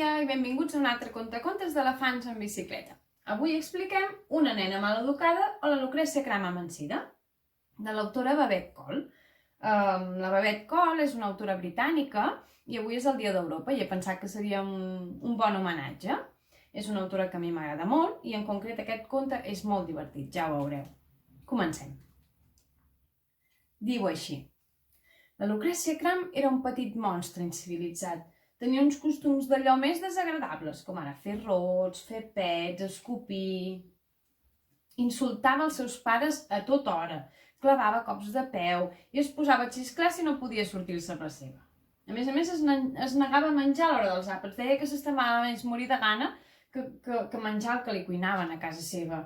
dia i benvinguts a un altre contacontes d'elefants en bicicleta. Avui expliquem Una nena maleducada o la Lucrècia Cram amansida, de l'autora Babette Cole. La Babette Cole és una autora britànica i avui és el Dia d'Europa i he pensat que seria un bon homenatge. És una autora que a mi m'agrada molt i en concret aquest conte és molt divertit, ja ho veureu. Comencem. Diu així. La Lucrècia Cram era un petit monstre incivilitzat. Tenia uns costums d'allò més desagradables, com ara fer rots, fer pets, escopir... Insultava els seus pares a tota hora, clavava cops de peu i es posava a xisclar si no podia sortir-se per seva. A més, es negava a menjar a l'hora dels àpats. Deia que s'estimava més morir de gana que menjar el que li cuinaven a casa seva.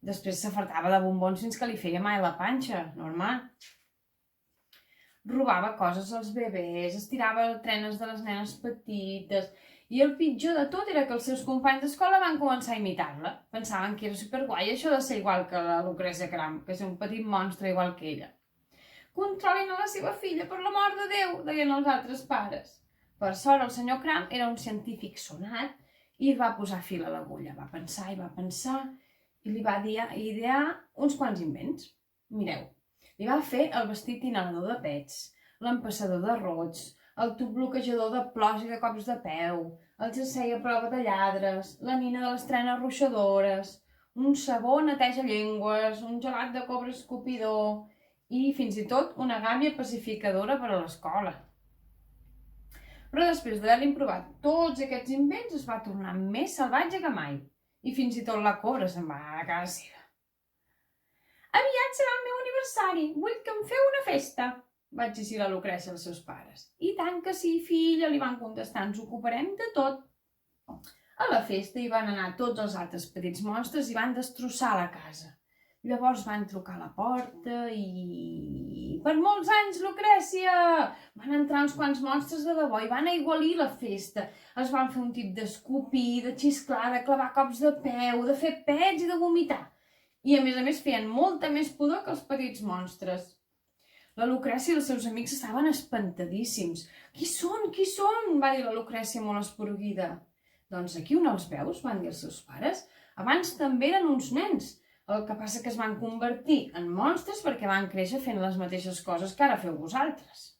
Després s'afartava de bombons fins que li feia mal la panxa, normal. Robava coses als bebès, estirava trenes de les nenes petites i el pitjor de tot era que els seus companys d'escola van començar a imitar-la. Pensaven que era superguai això de ser igual que la Lucrècia Cram, que és un petit monstre igual que ella. Controlin a la seva filla, per l'amor de Déu, deien els altres pares. Per sort, el senyor Cram era un científic sonat i va posar fil a l'agulla. Va pensar i li va idear uns quants invents. Mireu. Li va fer el vestit inhalador de pets, l'empassador de rots, el tub bloquejador de plors i de cops de peu, el jersei a prova de lladres, la nina de les trenes ruixadores, un sabó neteja llengües, un gelat de cobre escopidor i fins i tot una gàbia pacificadora per a l'escola. Però després d'haver-li provat tots aquests invents es va tornar més salvatge que mai i fins i tot la cobra se'n va anar a casa seva. Aviat serà el meu aniversari, vull que em feu una festa, va exigir la Lucrècia als seus pares. I tant que sí, filla, li van contestar, ens ocuparem de tot. A la festa hi van anar tots els altres petits monstres i van destrossar la casa. Llavors van trucar a la porta i... Per molts anys, Lucrècia! Van entrar uns quants monstres de debò i van aigualir la festa. Es van fer un tip d'escopir, de xisclar, de clavar cops de peu, de fer pets i de vomitar. I a més feien molta més pudor que els petits monstres. La Lucrècia i els seus amics estaven espantadíssims. Qui són? Qui són? Va dir la Lucrècia molt esporuguida. Doncs aquí on els veus, van dir els seus pares. Abans també eren uns nens. El que passa que es van convertir en monstres perquè van créixer fent les mateixes coses que ara feu vosaltres.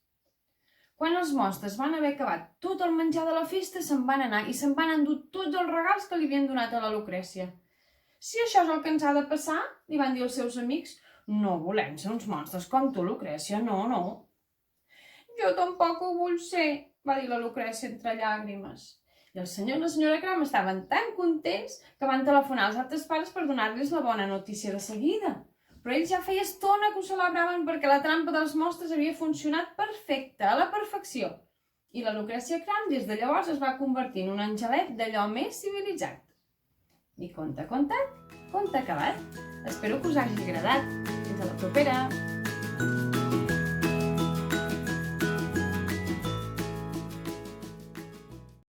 Quan els monstres van haver acabat tot el menjar de la festa, se'n van anar i se'n van endur tots els regals que li havien donat a la Lucrècia. Si això és el que ens ha de passar, li van dir els seus amics, no volem ser uns monstres com tu, Lucrècia, no. Jo tampoc ho vull ser, va dir la Lucrècia entre llàgrimes. I el senyor i la senyora Cram estaven tan contents que van telefonar als altres pares per donar-los la bona notícia de seguida. Però ells ja feia estona que ho celebraven perquè la trampa dels monstres havia funcionat perfecte, a la perfecció. I la Lucrècia Cram des de llavors es va convertir en un angelet d'allò més civilitzat. I conte contat, conte acabat. Espero que us hagi agradat. Fins a la propera!